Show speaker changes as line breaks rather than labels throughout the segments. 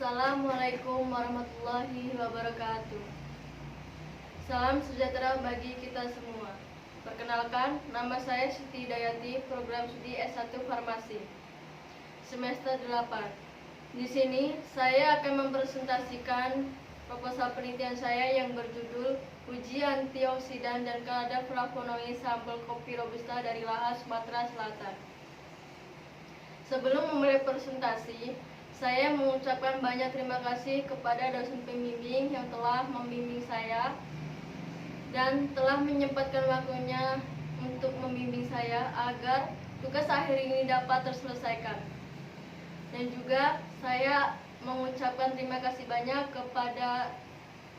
Assalamualaikum warahmatullahi wabarakatuh. Salam sejahtera bagi kita semua. Perkenalkan, nama saya Siti Hidayati, program studi S1 Farmasi, semester 8. Di sini saya akan mempresentasikan proposal penelitian saya yang berjudul Uji Antioksidan dan Kadar Flavonoid Sampel Kopi Robusta dari Lahat, Sumatera Selatan. Sebelum memulai presentasi, saya mengucapkan banyak terima kasih kepada dosen pembimbing yang telah membimbing saya dan telah menyempatkan waktunya untuk membimbing saya agar tugas akhir ini dapat terselesaikan. Dan juga saya mengucapkan terima kasih banyak kepada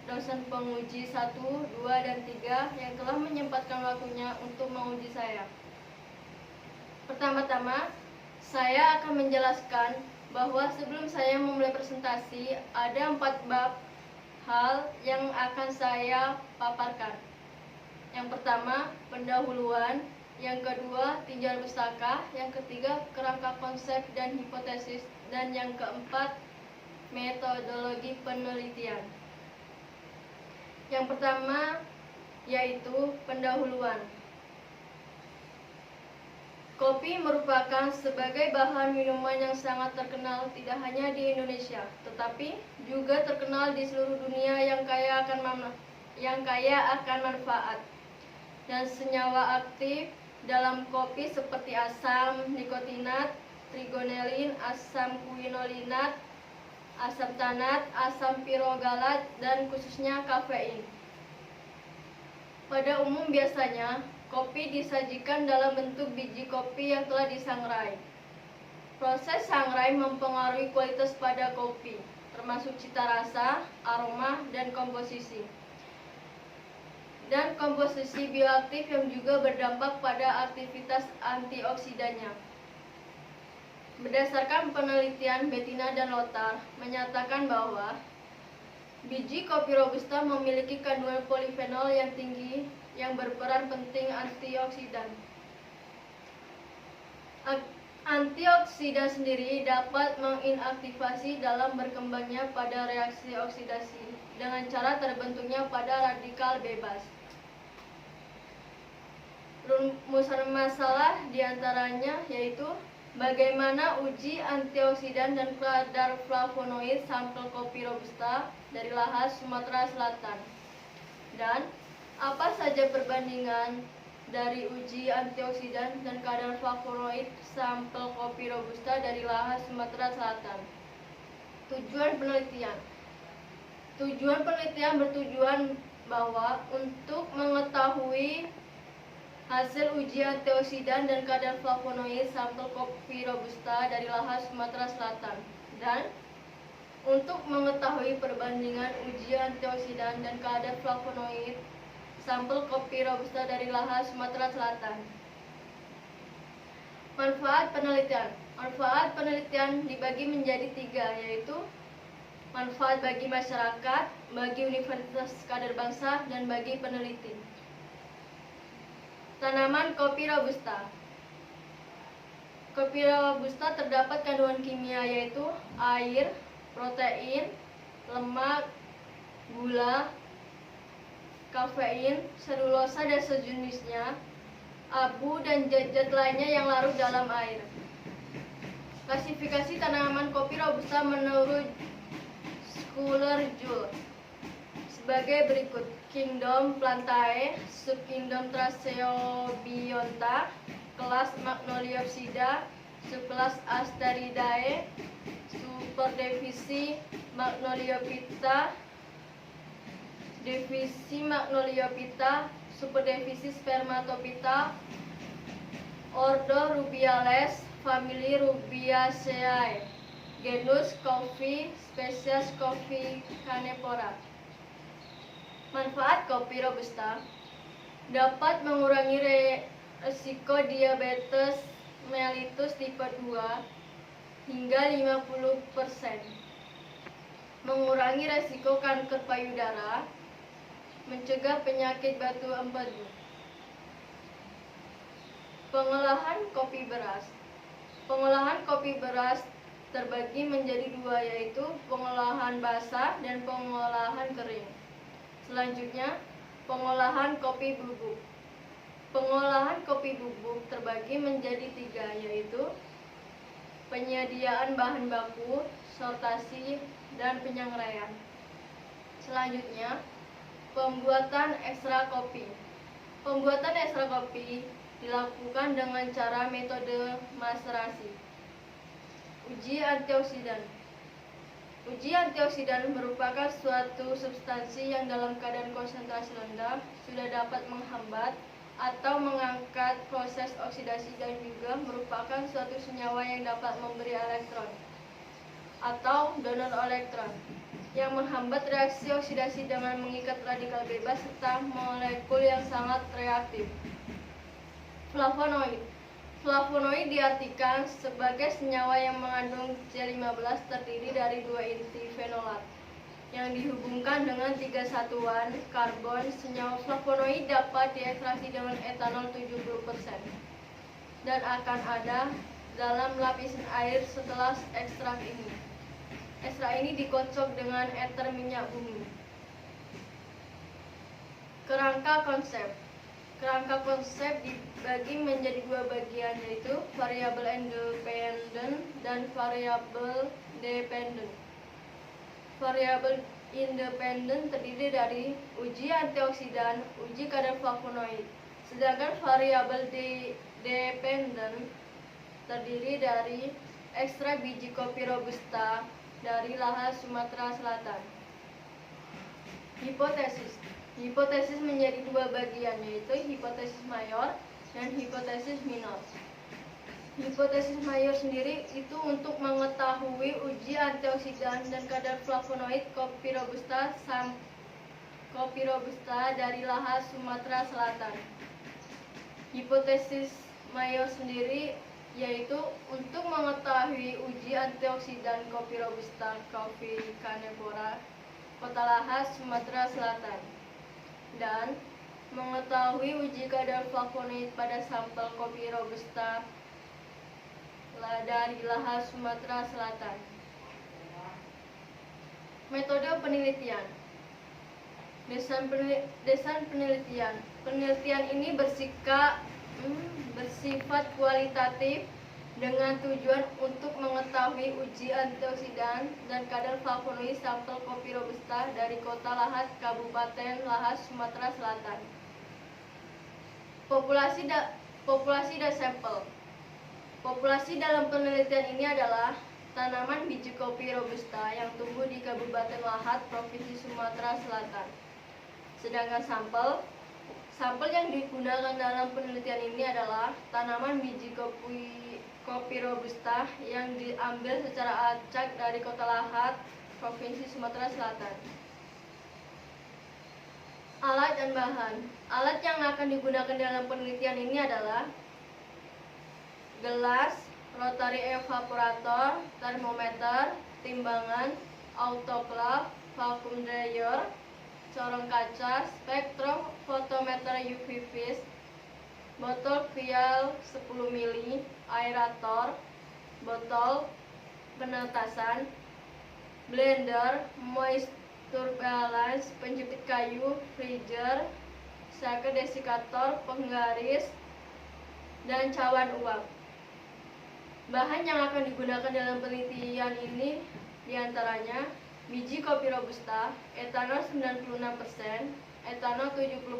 dosen penguji 1, 2, dan 3 yang telah menyempatkan waktunya untuk menguji saya. Pertama-tama, saya akan menjelaskan bahwa sebelum saya memulai presentasi, ada 4 bab hal yang akan saya paparkan. Yang pertama, pendahuluan. Yang kedua, tinjauan pustaka. Yang ketiga, kerangka konsep dan hipotesis. Dan yang keempat, metodologi penelitian. Yang pertama yaitu pendahuluan. Kopi merupakan sebagai bahan minuman yang sangat terkenal tidak hanya di Indonesia, tetapi juga terkenal di seluruh dunia yang kaya akan manfaat. Dan senyawa aktif dalam kopi seperti asam nikotinat, trigonelin, asam quinolinat, asam tanat, asam pirogalat, dan khususnya kafein. Pada umum biasanya kopi disajikan dalam bentuk biji kopi yang telah disangrai. Proses sangrai mempengaruhi kualitas pada kopi, termasuk cita rasa, aroma, dan komposisi. Dan komposisi bioaktif yang juga berdampak pada aktivitas antioksidannya. Berdasarkan penelitian Bettina dan Lothar menyatakan bahwa biji kopi robusta memiliki kandungan polifenol yang tinggi yang berperan penting antioksidan. Antioksidan sendiri dapat menginaktivasi dalam berkembangnya pada reaksi oksidasi dengan cara terbentuknya pada radikal bebas. Rumusan masalah diantaranya yaitu bagaimana uji antioksidan dan kadar flavonoid sampel kopi robusta dari Lahat, Sumatera Selatan, dan apa saja perbandingan dari uji antioksidan dan kadar flavonoid sampel kopi robusta dari Lahat, Sumatera Selatan. Tujuan penelitian. Tujuan penelitian bertujuan bahwa untuk mengetahui hasil uji antioksidan dan kadar flavonoid sampel kopi robusta dari Lahat, Sumatera Selatan, dan untuk mengetahui perbandingan uji antioksidan dan kadar flavonoid sampel kopi robusta dari Lahat, Sumatera Selatan. Manfaat penelitian. Manfaat penelitian dibagi menjadi 3, yaitu manfaat bagi masyarakat, bagi universitas kader bangsa, dan bagi peneliti. Tanaman kopi robusta. Kopi robusta terdapat kandungan kimia yaitu air, protein, lemak, gula, kafein, selulosa dan sejenisnya, abu, dan zat-zat lainnya yang larut dalam air. Klasifikasi tanaman kopi robusta menurut Schuler-Juul sebagai berikut: Kingdom Plantae, Subkingdom Tracheobionta, kelas Magnoliopsida, subkelas Asteridae, superdivisi Magnoliophyta, divisi Magnoliophyta, superdivisi Spermatophyta, ordo Rubiales, famili Rubiaceae, genus Coffea, spesies Coffea canephora. Manfaat kopi robusta dapat mengurangi resiko diabetes mellitus tipe 2 hingga 50%, mengurangi resiko kanker payudara, mencegah penyakit batu empedu. Pengolahan kopi beras. Pengolahan kopi beras terbagi menjadi dua, yaitu pengolahan basah dan pengolahan kering. Selanjutnya, pengolahan kopi bubuk. Pengolahan kopi bubuk terbagi menjadi tiga, yaitu penyediaan bahan baku, sortasi, dan penyangraian. Selanjutnya, pembuatan ekstra kopi. Pembuatan ekstra kopi dilakukan dengan cara metode maserasi. Uji antioksidan. Uji antioksidan merupakan suatu substansi yang dalam keadaan konsentrasi rendah sudah dapat menghambat atau mengangkat proses oksidasi dan juga merupakan suatu senyawa yang dapat memberi elektron atau donor elektron yang menghambat reaksi oksidasi dengan mengikat radikal bebas serta molekul yang sangat reaktif. Flavonoid. Flavonoid diartikan sebagai senyawa yang mengandung C15 terdiri dari 2 inti fenolat yang dihubungkan dengan 3 satuan karbon. Senyawa flavonoid dapat diekstraksi dengan etanol 70% dan akan ada dalam lapisan air setelah ekstrak ini. Ekstrak ini dikocok dengan eter minyak bumi. Kerangka konsep. Kerangka konsep dibagi menjadi dua bagian, yaitu variabel independen dan variabel dependen. Variabel independen terdiri dari uji antioksidan, uji kadar flavonoid, sedangkan variabel dependen terdiri dari ekstrak biji kopi robusta dari lahan Sumatera Selatan. Hipotesis. Hipotesis menjadi dua bagian, yaitu hipotesis mayor dan hipotesis minor. Hipotesis mayor sendiri itu untuk mengetahui uji antioksidan dan kadar flavonoid kopi robusta dari lahan Sumatera Selatan. Hipotesis mayor sendiri yaitu untuk mengetahui uji antioksidan kopi robusta Coffea canephora Kota Lahas, Sumatera Selatan, dan mengetahui uji kadar flavonoid pada sampel kopi robusta dari Lahas, Sumatera Selatan. Metode penelitian. Desain penelitian. Penelitian ini bersifat kualitatif dengan tujuan untuk mengetahui uji antioksidan dan kadar flavonoid sampel kopi robusta dari Kota Lahat, Kabupaten Lahas, Sumatera Selatan. Populasi dan sampel. Populasi dalam penelitian ini adalah tanaman biji kopi robusta yang tumbuh di Kabupaten Lahat, Provinsi Sumatera Selatan. Sedangkan sampel yang digunakan dalam penelitian ini adalah tanaman biji kopi robusta yang diambil secara acak dari Kota Lahat, Provinsi Sumatera Selatan. Alat dan bahan. Alat yang akan digunakan dalam penelitian ini adalah gelas, rotary evaporator, termometer, timbangan, autoclave, vacuum dryer, corong kaca, spektrofotometer UV vis, botol vial 10 ml, aerator, botol penetasan, blender, moisture balance, penjepit kayu, freezer, shaker desikator, penggaris, dan cawan uap. Bahan yang akan digunakan dalam penelitian ini diantaranya biji kopi robusta, etanol 96%, etanol 70%,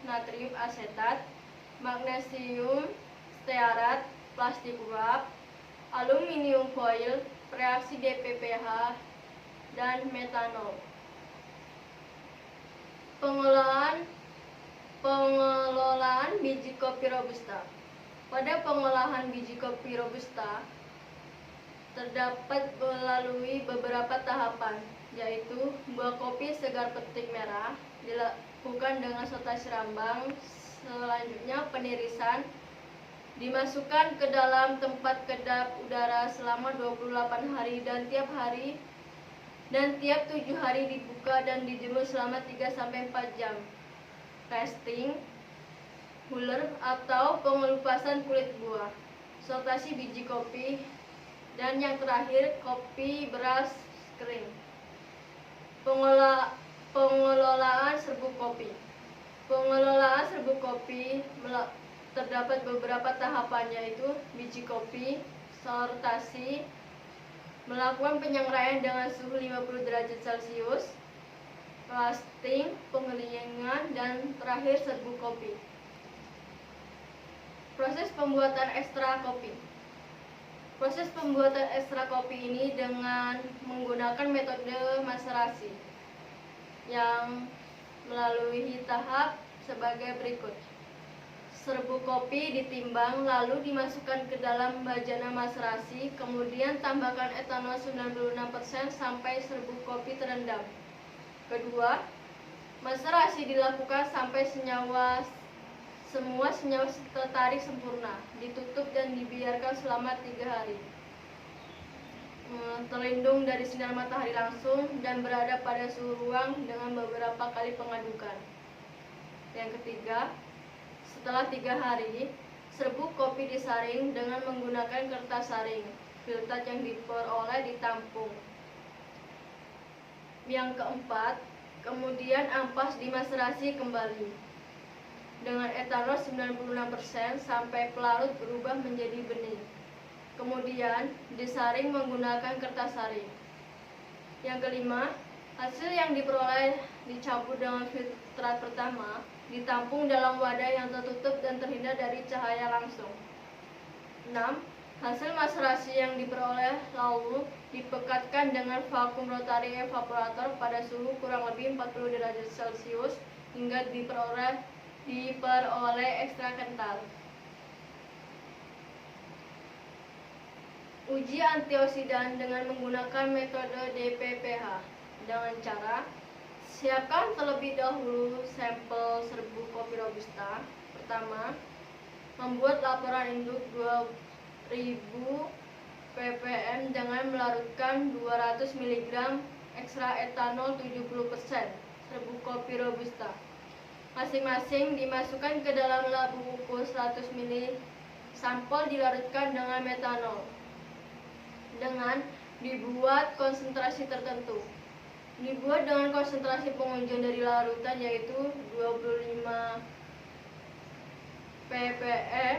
natrium asetat, magnesium stearat, plastik wrap, aluminium foil, reaksi DPPH, dan metanol. Pengelolaan biji kopi robusta. Pada pengolahan biji kopi robusta terdapat melalui beberapa tahapan, yaitu buah kopi segar petik merah dilakukan dengan sortasi rambang. Selanjutnya penirisan, dimasukkan ke dalam tempat kedap udara selama 28 hari dan tiap 7 hari dibuka dan dijemur selama 3-4 jam. Resting, huller atau pengelupasan kulit buah. Sortasi biji kopi Dan yang terakhir, kopi beras kering. Pengelolaan serbuk kopi. Pengelolaan serbuk kopi terdapat beberapa tahapan, yaitu biji kopi, sortasi, melakukan penyangraian dengan suhu 50 derajat Celcius, roasting, penggilingan, dan terakhir serbuk kopi. Proses pembuatan ekstra kopi. Proses pembuatan ekstra kopi ini dengan menggunakan metode maserasi yang melalui tahap sebagai berikut. Serbuk kopi ditimbang lalu dimasukkan ke dalam bajana maserasi, kemudian tambahkan etanol 96% sampai serbuk kopi terendam. Kedua, maserasi dilakukan sampai semua senyawa tertarik sempurna, ditutup dan dibiarkan selama 3 hari. Terlindung dari sinar matahari langsung dan berada pada suhu ruang dengan beberapa kali pengadukan. Yang ketiga, setelah 3 hari, serbuk kopi disaring dengan menggunakan kertas saring. Filter yang diperoleh ditampung. Yang keempat, kemudian ampas dimaserasi kembali dengan etanol 96% sampai pelarut berubah menjadi bening. Kemudian disaring menggunakan kertas saring. Yang kelima, hasil yang diperoleh dicampur dengan filtrat pertama, ditampung dalam wadah yang tertutup dan terhindar dari cahaya langsung. 6. Hasil maserasi yang diperoleh lalu dipekatkan dengan vakum rotary evaporator pada suhu kurang lebih 40 derajat Celcius hingga diperoleh ekstra kental. Uji antioksidan dengan menggunakan metode DPPH dengan cara: siapkan terlebih dahulu sampel serbuk kopi Robusta. Pertama, membuat laporan induk 2000 ppm dengan melarutkan 200 mg ekstra etanol 70% serbuk kopi Robusta. Masing-masing dimasukkan ke dalam labu ukur 100 ml. Sampel dilarutkan dengan metanol dengan dibuat konsentrasi tertentu. Dibuat dengan konsentrasi pengujian dari larutan, yaitu 25 ppm.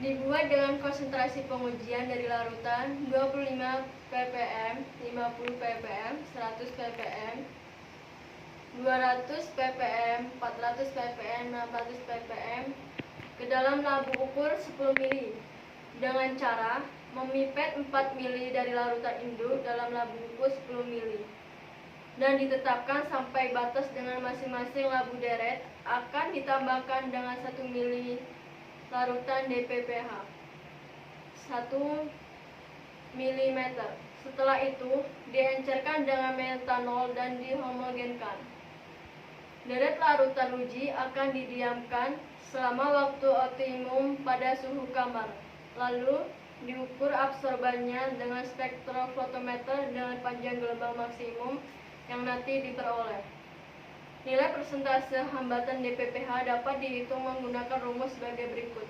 Dibuat dengan konsentrasi pengujian dari larutan 25 ppm, 50 ppm, 100 ppm, 200 ppm, 400 ppm, 600 ppm ke dalam labu ukur 10 ml dengan cara memipet 4 ml dari larutan induk dalam labu ukur 10 ml dan ditetapkan sampai batas dengan masing-masing labu deret akan ditambahkan dengan 1 ml larutan DPPH 1 mm. Setelah itu diencerkan dengan metanol dan dihomogenkan. Deret larutan uji akan didiamkan selama waktu optimum pada suhu kamar. Lalu diukur absorbannya dengan spektrofotometer dengan panjang gelombang maksimum yang nanti diperoleh. Nilai persentase hambatan DPPH dapat dihitung menggunakan rumus sebagai berikut.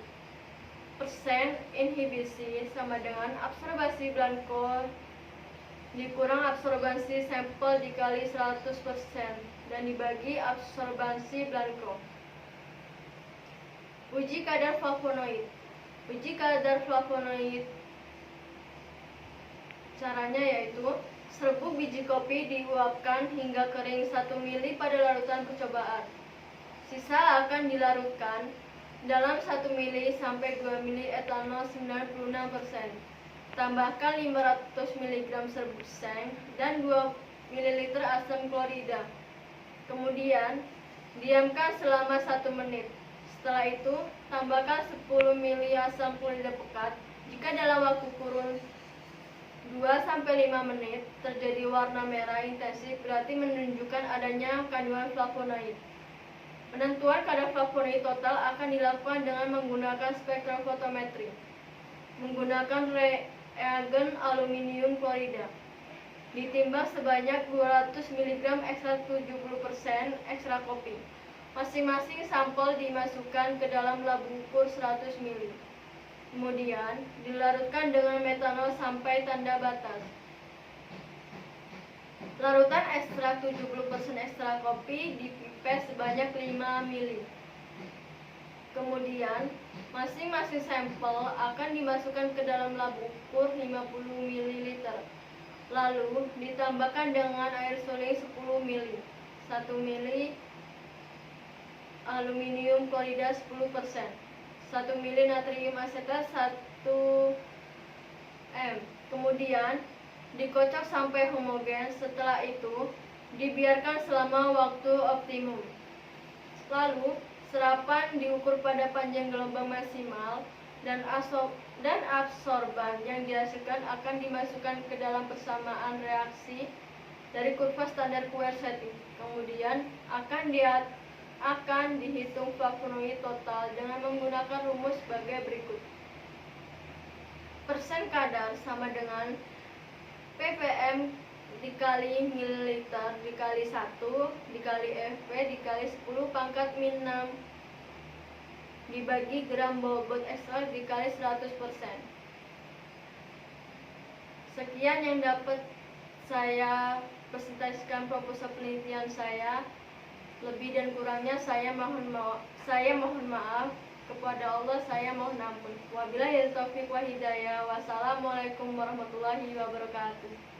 Persen inhibisi sama dengan absorbasi blanko dikurang absorbasi sampel dikali 100% dan dibagi absorbasi blanko. Uji kadar flavonoid. Uji kadar flavonoid caranya yaitu serbuk biji kopi diuapkan hingga kering 1 ml pada larutan percobaan. Sisa akan dilarutkan dalam 1 ml sampai 2 ml etanol 96%. Tambahkan 500 mg serbuk seng dan 2 ml asam klorida. Kemudian diamkan selama 1 menit. Setelah itu, tambahkan 10 ml asam klorida pekat. Jika dalam waktu kurun 2-5 menit terjadi warna merah intensif, berarti menunjukkan adanya kandungan flavonoid. Penentuan kadar flavonoid total akan dilakukan dengan menggunakan spektrofotometri. Menggunakan reagen aluminium klorida. Ditimbang sebanyak 200 mg ekstra 70% ekstra kopi. Masing-masing sampel dimasukkan ke dalam labu ukur 100 ml. Kemudian dilarutkan dengan metanol sampai tanda batas. Larutan ekstrak 70% ekstrak kopi dipipet sebanyak 5 ml. Kemudian masing-masing sampel akan dimasukkan ke dalam lab ukur 50 ml. Lalu ditambahkan dengan air suling 10 ml, 1 ml aluminium klorida 10%, 1 ml natrium asetat 1 m. Kemudian dikocok sampai homogen. Setelah itu dibiarkan selama waktu optimum. Lalu serapan diukur pada panjang gelombang maksimal dan absorban yang dihasilkan akan dimasukkan ke dalam persamaan reaksi dari kurva standar Quercetin. Kemudian akan dihitung flavonoid total dengan menggunakan rumus sebagai berikut. Persen kadar sama dengan ppm dikali mililiter dikali 1 dikali Fp dikali 10 pangkat min 6 dibagi gram bobot ekstrak dikali 100%. Sekian yang dapat saya presentasikan proposal penelitian saya. Lebih dan kurangnya saya mohon maaf. Kepada Allah saya mohon ampun. Wabillahi taufiq wa hidayah. Wassalamualaikum warahmatullahi wabarakatuh.